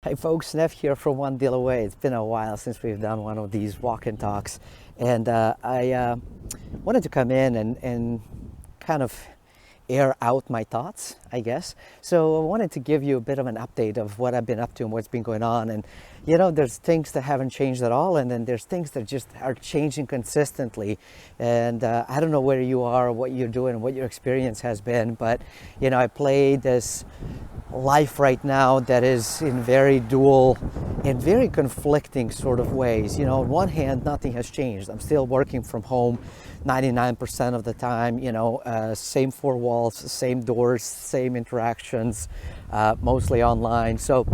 Hey folks, Nev here from One Deal Away. It's been a while since we've done one of these walk-in talks, and I wanted to come in and kind of air out my thoughts, I guess. So I wanted to give you a bit of an update of what I've been up to and what's been going on. And there's things that haven't changed at all, and then there's things that just are changing consistently. And I don't know where you are, what you're doing, what your experience has been, but I play this life right now that is in very dual and very conflicting sort of ways. On one hand, nothing has changed. I'm still working from home 99% of the time, same four walls, same doors, same interactions, mostly online. So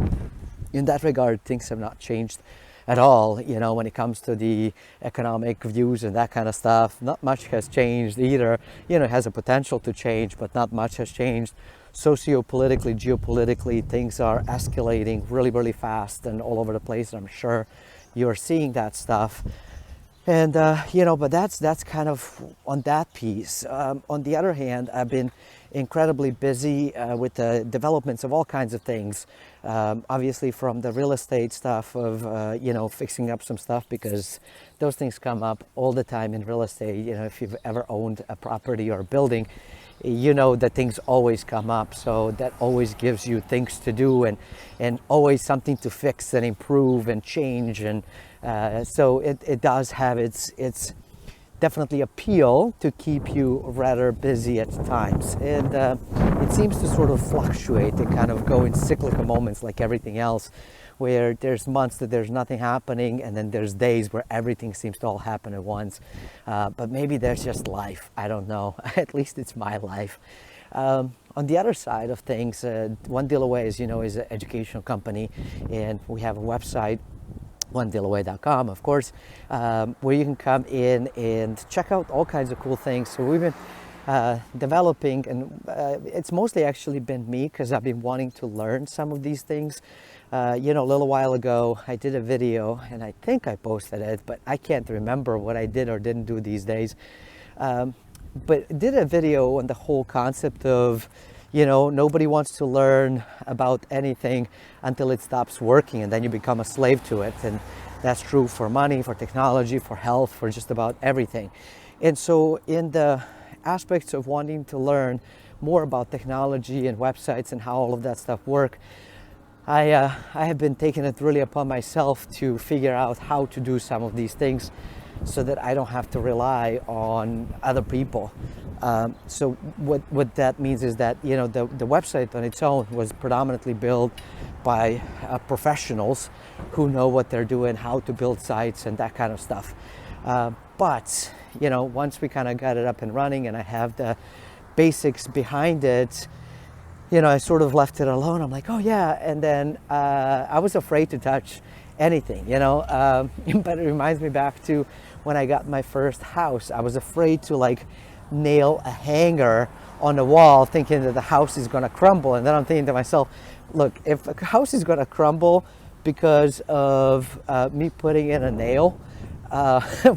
in that regard, things have not changed at all. When it comes to the economic views and that kind of stuff, not much has changed either. It has a potential to change, but not much has changed. Sociopolitically, geopolitically, things are escalating really, really fast and all over the place. I'm sure you're seeing that stuff. And, but that's kind of on that piece. On the other hand, I've been incredibly busy with the developments of all kinds of things. Obviously from the real estate stuff of, fixing up some stuff, because those things come up all the time in real estate. If you've ever owned a property or a building, that things always come up. So that always gives you things to do and always something to fix and improve and change. And so it does have its definitely appeal to keep you rather busy at times. And it seems to sort of fluctuate and kind of go in cyclical moments like everything else, where there's months that there's nothing happening, and then there's days where everything seems to all happen at once. But maybe there's just life. I don't know. At least it's my life. On the other side of things, One Deal Away, is an educational company, and we have a website, onedealaway.com, of course, where you can come in and check out all kinds of cool things. So we've been developing, and it's mostly actually been me, because I've been wanting to learn some of these things. A little while ago, I did a video, and I think I posted it, but I can't remember what I did or didn't do these days. But did a video on the whole concept of, nobody wants to learn about anything until it stops working, and then you become a slave to it. And that's true for money, for technology, for health, for just about everything. And so in the aspects of wanting to learn more about technology and websites and how all of that stuff work, I have been taking it really upon myself to figure out how to do some of these things so that I don't have to rely on other people. So what that means is that, the website on its own was predominantly built by professionals who know what they're doing, how to build sites and that kind of stuff. But, once we kind of got it up and running and I have the basics behind it, I sort of left it alone. I'm like, oh yeah. And then I was afraid to touch anything, but it reminds me back to when I got my first house. I was afraid to nail a hanger on the wall, thinking that the house is going to crumble. And then I'm thinking to myself, look, if a house is going to crumble because of me putting in a nail,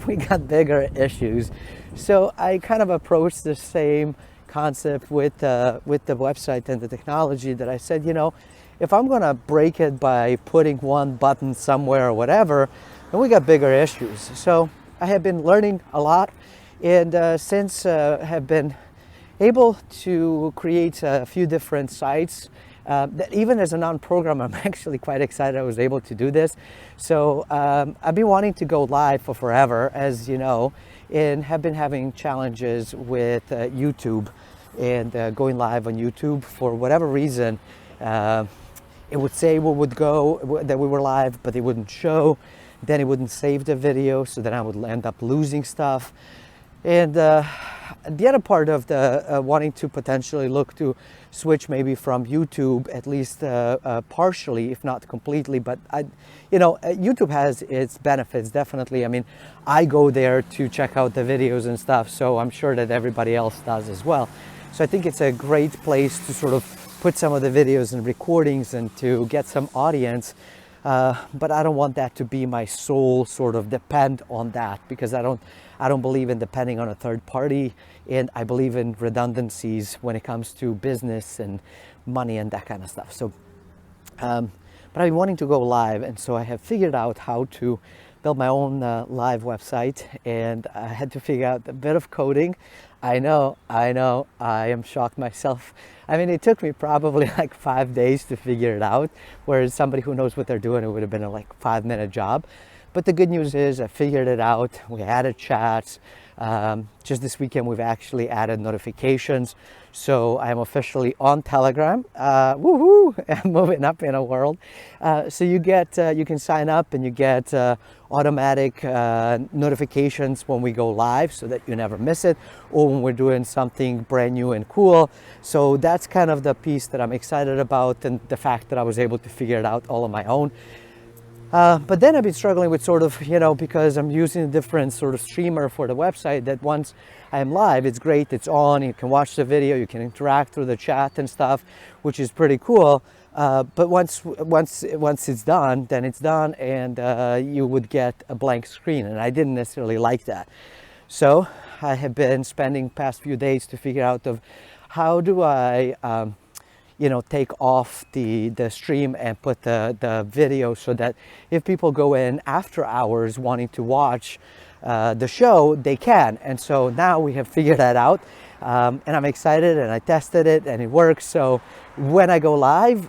we got bigger issues. So I kind of approached the same concept with the website and the technology, that I said, if I'm going to break it by putting one button somewhere or whatever, then we got bigger issues. So I have been learning a lot, and since have been able to create a few different sites, that even as a non-programmer, I'm actually quite excited I was able to do this. So I've been wanting to go live for forever, as you know, and have been having challenges with YouTube and going live on YouTube. For whatever reason, it would say we would go, that we were live, but it wouldn't show. Then it wouldn't save the video, so then I would end up losing stuff. And the other part of the wanting to potentially look to switch maybe from YouTube, at least partially, if not completely. But YouTube has its benefits, definitely. I mean, I go there to check out the videos and stuff, so I'm sure that everybody else does as well. So I think it's a great place to sort of put some of the videos and recordings and to get some audience. But I don't want that to be my sole sort of depend on that, because I don't believe in depending on a third party, and I believe in redundancies when it comes to business and money and that kind of stuff. So But but I've been wanting to go live, and so I have figured out how to build my own live website, and I had to figure out a bit of coding. I know, I am shocked myself. I mean, it took me probably like 5 days to figure it out, whereas somebody who knows what they're doing, it would have been a like 5-minute job. But the good news is I figured it out. We added chats. Just this weekend, we've actually added notifications. So I'm officially on Telegram. Woohoo! I'm moving up in a world. So you can sign up and you get automatic notifications when we go live, so that you never miss it, or when we're doing something brand new and cool. So that's kind of the piece that I'm excited about, and the fact that I was able to figure it out all on my own. But then I've been struggling with sort of, because I'm using a different sort of streamer for the website, that once I'm live, it's great, it's on, you can watch the video, you can interact through the chat and stuff, which is pretty cool. But once it's done, then it's done, and you would get a blank screen, and I didn't necessarily like that. So I have been spending past few days to figure out of how do I take off the stream and put the video, so that if people go in after hours wanting to watch the show, they can. And so now we have figured that out, and I'm excited, and I tested it and it works. So when I go live,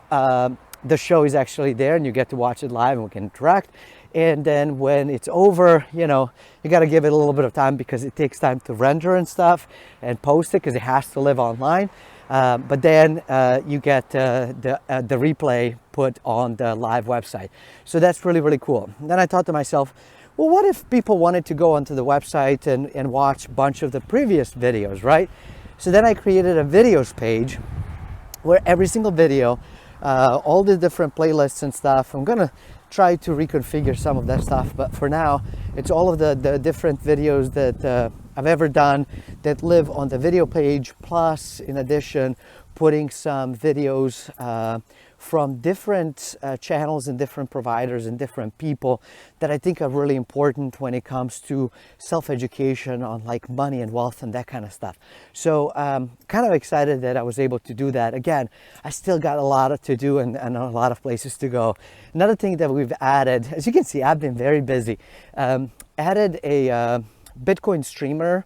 the show is actually there, and you get to watch it live, and we can interact. And then when it's over, you got to give it a little bit of time, because it takes time to render and stuff and post it, because it has to live online. But then you get the replay put on the live website. So that's really, really cool. And then I thought to myself, well, what if people wanted to go onto the website and watch a bunch of the previous videos, right? So then I created a videos page where every single video, all the different playlists and stuff, I'm gonna try to reconfigure some of that stuff, but for now it's all of the different videos that I've ever done that live on the video page, plus in addition putting some videos from different channels and different providers and different people that I think are really important when it comes to self-education on like money and wealth and that kind of stuff. So kind of excited that I was able to do that. Again, I still got a lot to do and a lot of places to go. Another thing that we've added, as you can see, I've been very busy, added a Bitcoin streamer.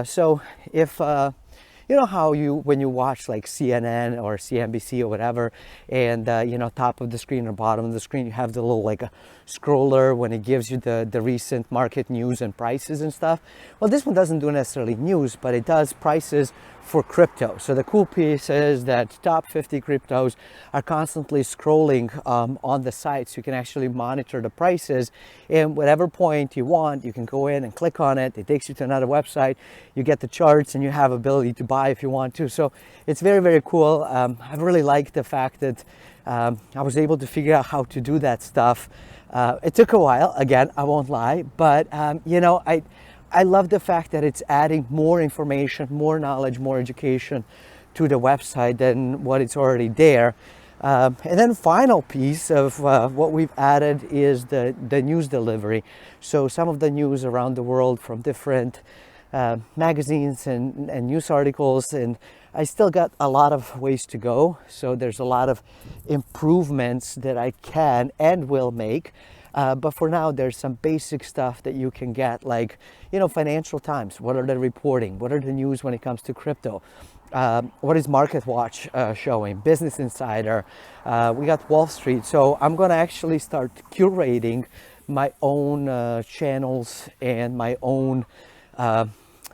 So if how when you watch like CNN or CNBC or whatever, and top of the screen or bottom of the screen, you have the little like a scroller when it gives you the recent market news and prices and stuff. Well, this one doesn't do necessarily news, but it does prices for crypto. So the cool piece is that top 50 cryptos are constantly scrolling on the site, so you can actually monitor the prices. And whatever point you want, you can go in and click on it. It takes you to another website. You get the charts, and you have ability to buy if you want to. So it's very, very cool. I really like the fact that I was able to figure out how to do that stuff. It took a while, again, I won't lie, but I love the fact that it's adding more information, more knowledge, more education to the website than what it's already there. And then final piece of what we've added is the news delivery. So some of the news around the world from different magazines and news articles, and I still got a lot of ways to go. So there's a lot of improvements that I can and will make. But for now, there's some basic stuff that you can get, like, Financial Times. What are they reporting? What are the news when it comes to crypto? What is Market Watch showing? Business Insider. We got Wall Street. So I'm going to actually start curating my own channels and my own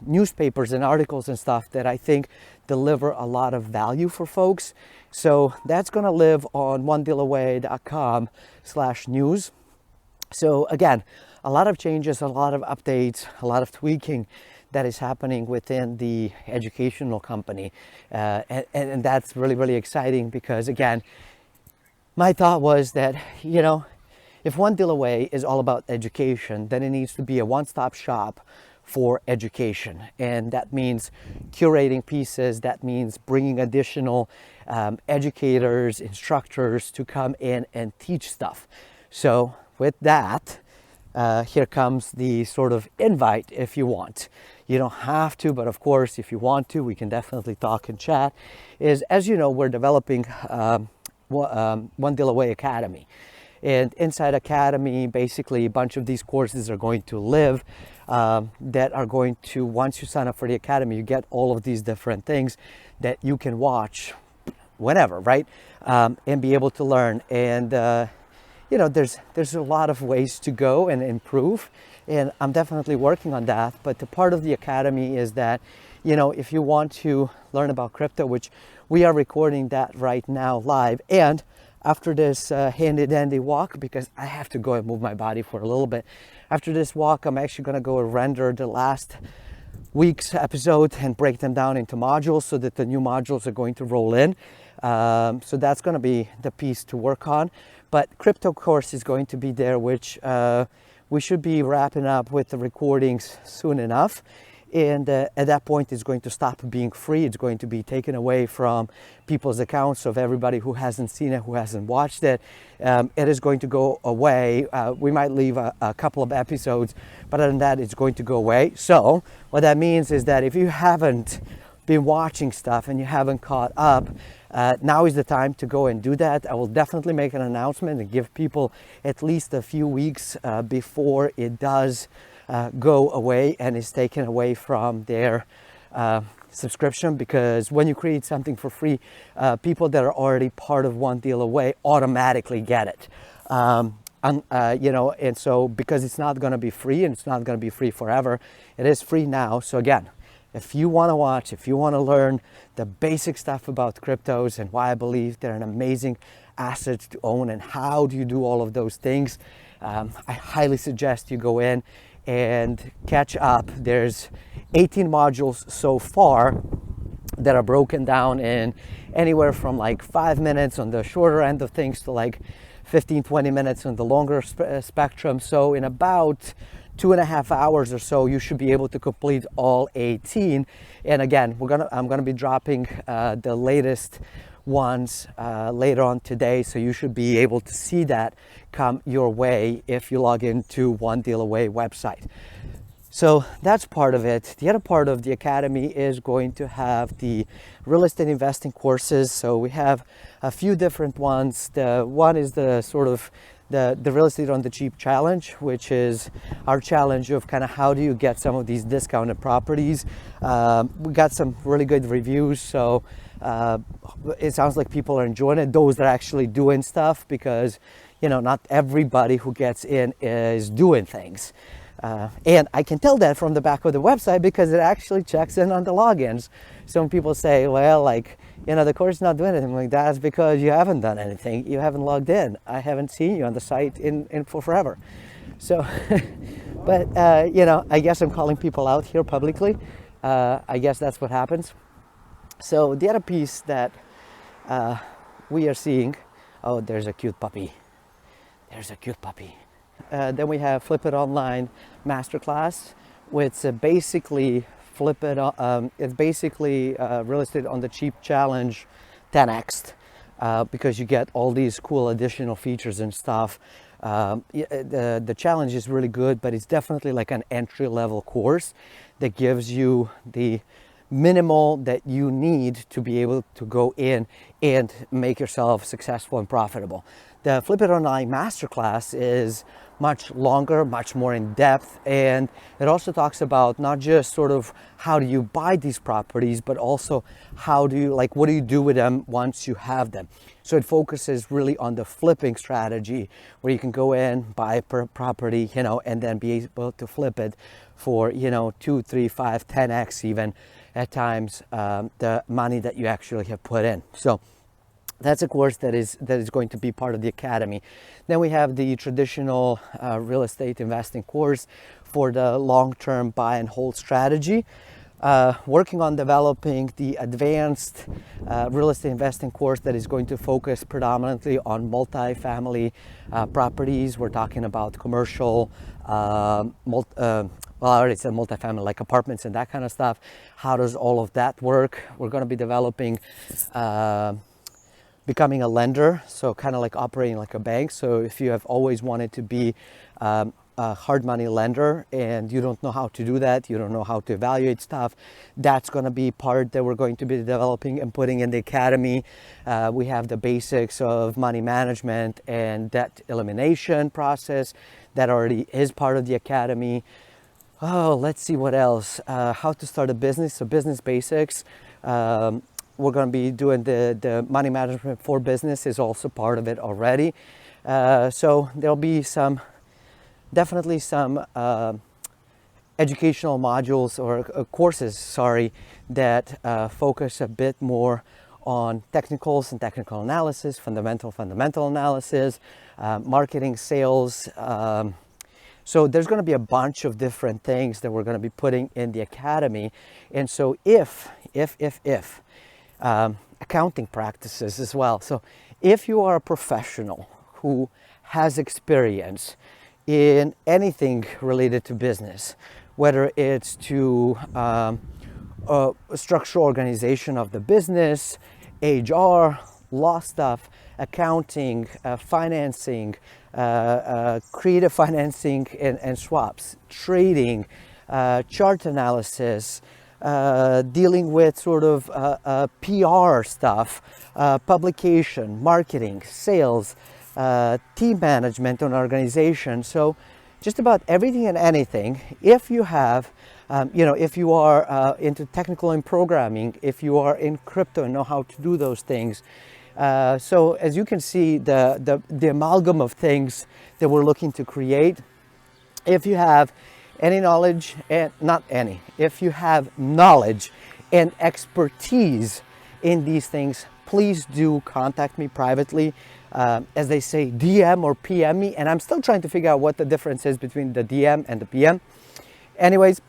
newspapers and articles and stuff that I think deliver a lot of value for folks. So that's going to live on onedealaway.com/news. So again, a lot of changes, a lot of updates, a lot of tweaking that is happening within the educational company. And that's really, really exciting, because again, my thought was that, if One Deal Away is all about education, then it needs to be a one-stop shop for education. And that means curating pieces, that means bringing additional educators, instructors to come in and teach stuff. So with that, here comes the sort of invite if you want. You don't have to, but of course, if you want to, we can definitely talk and chat. As you know, we're developing One Deal Away Academy. And inside Academy, basically a bunch of these courses are going to live, that are going to, once you sign up for the Academy, you get all of these different things that you can watch whenever, right? And be able to learn. And there's a lot of ways to go and improve, and I'm definitely working on that. But the part of the Academy is that, if you want to learn about crypto, which we are recording that right now live, and after this handy dandy walk, because I have to go and move my body for a little bit, after this walk, I'm actually going to go and render the last week's episode and break them down into modules so that the new modules are going to roll in. So that's going to be the piece to work on. But crypto course is going to be there, which we should be wrapping up with the recordings soon enough. And at that point, it's going to stop being free. It's going to be taken away from people's accounts of everybody who hasn't seen it, who hasn't watched it. It is going to go away. We might leave a couple of episodes, but other than that, it's going to go away. So what that means is that if you haven't been watching stuff and you haven't caught up, now is the time to go and do that. I will definitely make an announcement and give people at least a few weeks before it does go away and is taken away from their subscription, because when you create something for free, people that are already part of One Deal Away automatically get it. And so because it's not going to be free, and it's not going to be free forever, it is free now. So again, if you want to watch, if you want to learn the basic stuff about cryptos and why I believe they're an amazing asset to own and how do you do all of those things, I highly suggest you go in and catch up. There's 18 modules so far that are broken down in anywhere from like 5 minutes on the shorter end of things to like 15-20 minutes on the longer spectrum. So in about 2.5 hours or so, you should be able to complete all 18. And again, I'm gonna be dropping the latest ones later on today, so you should be able to see that come your way if you log into One Deal Away website. So that's part of it. The other part of the Academy is going to have the real estate investing courses. So we have a few different ones. The one is the sort of the real estate on the cheap challenge, which is our challenge of kind of how do you get some of these discounted properties. We got some really good reviews, so it sounds like people are enjoying it, those that are actually doing stuff, because not everybody who gets in is doing things. And I can tell that from the back of the website because it actually checks in on the logins. Some people say, well, the course is not doing anything. Like, that's because you haven't done anything. You haven't logged in. I haven't seen you on the site in for forever. So, but, I guess I'm calling people out here publicly. I guess that's what happens. So the other piece that we are seeing, oh, there's a cute puppy. There's a cute puppy. Then we have Flip It Online Masterclass, which basically it's basically real estate on the cheap challenge 10x, because you get all these cool additional features and stuff. The challenge is really good, but it's definitely like an entry-level course that gives you the minimal that you need to be able to go in and make yourself successful and profitable. The Flip It Online Masterclass is much longer, much more in depth, and it also talks about not just sort of how do you buy these properties, but also how do you, what do you do with them once you have them. So it focuses really on the flipping strategy, where you can go in, buy a property, and then be able to flip it for 2, 3, 5, 10x even at times the money that you actually have put in. So that's a course that is going to be part of the Academy. Then we have the traditional real estate investing course for the long-term buy and hold strategy. Working on developing the advanced real estate investing course that is going to focus predominantly on multifamily properties. We're talking about commercial, well, I already said multifamily, like apartments and that kind of stuff. How does all of that work? We're going to be developing becoming a lender, so kind of like operating like a bank. So if you have always wanted to be a hard money lender and you don't know how to do that, you don't know how to evaluate stuff, that's going to be part that we're going to be developing and putting in the academy. We have the basics of money management and debt elimination process that already is part of the academy. Oh, let's see what else. How to start a business, so business basics. We're going to be doing the money management for business is also part of it already. So there'll be definitely some educational modules or courses, sorry, that focus a bit more on technicals and technical analysis, fundamental analysis, marketing, sales. So there's going to be a bunch of different things that we're going to be putting in the academy. And so if accounting practices as well. So if you are a professional who has experience in anything related to business, whether it's to structural organization of the business, HR, law stuff, accounting, financing, creative financing and swaps, trading, chart analysis, dealing with sort of PR stuff, publication, marketing, sales, team management on organization. So just about everything and anything. If you have, if you are into technical and programming, if you are in crypto and know how to do those things. So as you can see, the amalgam of things that we're looking to create, if you have any knowledge, and if you have knowledge and expertise in these things, please do contact me privately. As they say, DM or PM me, and I'm still trying to figure out what the difference is between the DM and the PM. Anyways,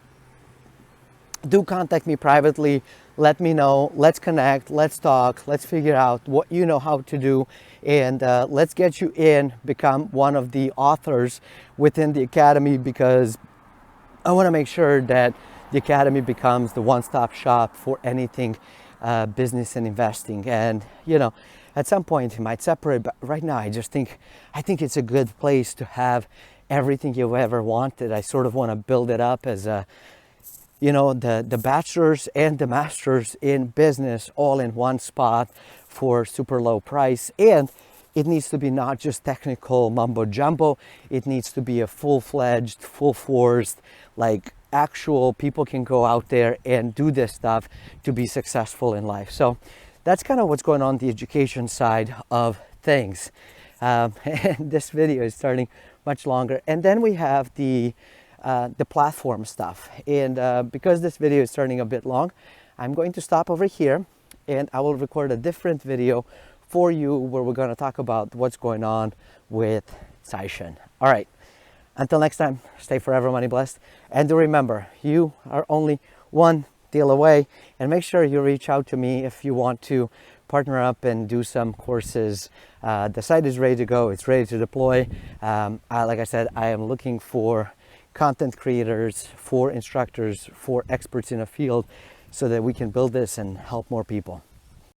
do contact me privately. Let me know. Let's connect. Let's talk. Let's figure out what you know how to do, and let's get you in, become one of the authors within the academy, because I want to make sure that the academy becomes the one-stop shop for anything business and investing. And at some point it might separate, but right now I think it's a good place to have everything you've ever wanted. I sort of want to build it up as a the bachelor's and the master's in business all in one spot for super low price. And it needs to be not just technical mumbo jumbo. It needs to be a full-fledged, full-forced, like actual people can go out there and do this stuff to be successful in life. So that's kind of what's going on the education side of things. And this video is starting much longer. And then we have the platform stuff. And because this video is starting a bit long, I'm going to stop over here and I will record a different video for you where we're going to talk about what's going on with Zaishen. All right. Until next time, stay forever money blessed. And do remember, you are only one deal away. And make sure you reach out to me if you want to partner up and do some courses. The site is ready to go. It's ready to deploy. Like I said, I am looking for content creators, for instructors, for experts in a field so that we can build this and help more people.